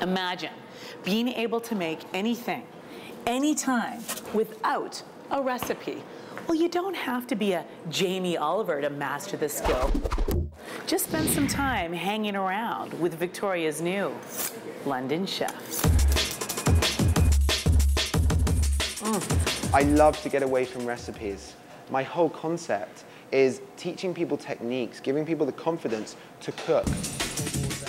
Imagine being able to make anything, anytime, without a recipe. Well, you don't have to be a Jamie Oliver to master this skill. Just spend some time hanging around with Victoria's new London Chef. I love to get away from recipes. My whole concept is teaching people techniques, giving people the confidence to cook.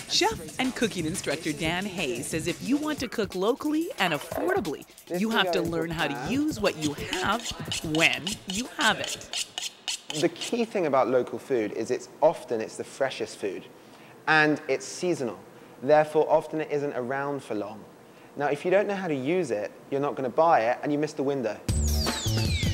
Chef and cooking instructor Dan Hayes says if you want to cook locally and affordably, you have to learn how to use what you have when you have it. The key thing about local food is it's the freshest food, and it's seasonal. Therefore, often it isn't around for long. Now, if you don't know how to use it, you're not going to buy it, and you miss the window.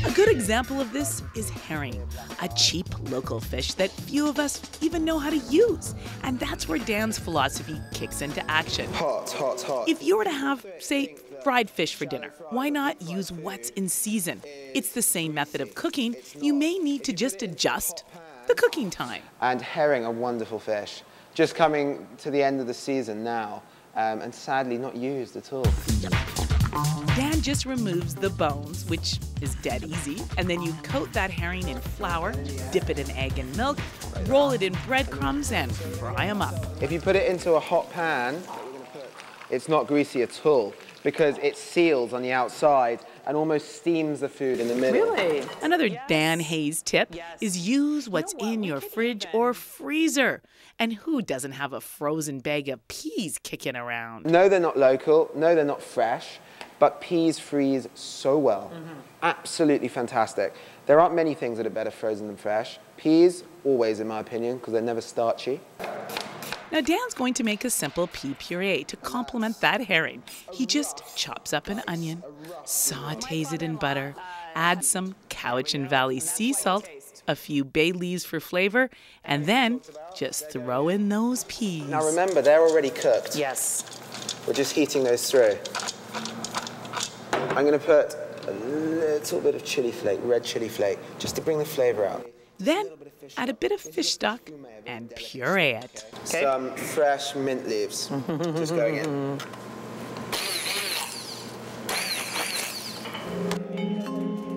A good example of this is herring, a cheap local fish that few of us even know how to use. And that's where Dan's philosophy kicks into action. Hot, hot, hot. If you were to have, say, fried fish for dinner, why not use what's in season? It's the same method of cooking. You may need to just adjust the cooking time. And herring are wonderful fish. Just coming to the end of the season now, and sadly not used at all. Dan just removes the bones, which is dead easy, and then you coat that herring in flour, dip it in egg and milk, roll it in breadcrumbs, and fry them up. If you put it into a hot pan, it's not greasy at all because it seals on the outside and almost steams the food in the middle. Really? Another Dan Hayes tip is use what's in your fridge or freezer. And who doesn't have a frozen bag of peas kicking around? No, they're not local. No, they're not fresh. But peas freeze so well. Absolutely fantastic. There aren't many things that are better frozen than fresh. Peas, always in my opinion, because they're never starchy. Now Dan's going to make a simple pea puree to complement that herring. He just chops up an onion, sautés it in butter, adds some Cowichan Valley sea salt, a few bay leaves for flavor, and then just throw in those peas. Now remember, they're already cooked. Yes. We're just heating those through. I'm going to put a little bit of chili flake, red chili flake, just to bring the flavor out. Then add a bit of fish stock and puree it. Okay. Some fresh mint leaves, just going in.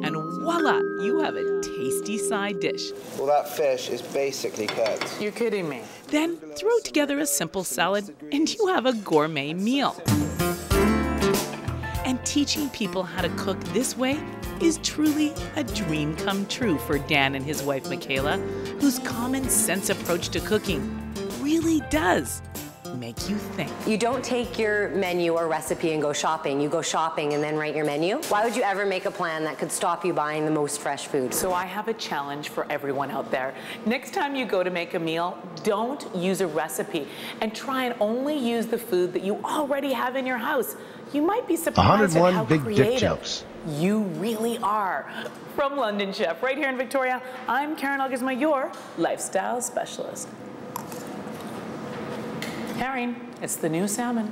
And voila, you have a tasty side dish. Well, that fish is basically cooked. You're kidding me. Then throw together a simple salad and you have a gourmet meal. And teaching people how to cook this way is truly a dream come true for Dan and his wife, Michaela, whose common sense approach to cooking really does make you think. You don't take your menu or recipe and go shopping. You go shopping and then write your menu. Why would you ever make a plan that could stop you buying the most fresh food? So I have a challenge for everyone out there. Next time you go to make a meal, don't use a recipe and try and only use the food that you already have in your house. You might be surprised at how big creative dick jokes. you really are. From London Chef, right here in Victoria, I'm Karen Augusma, your lifestyle specialist. Herring, it's the new salmon.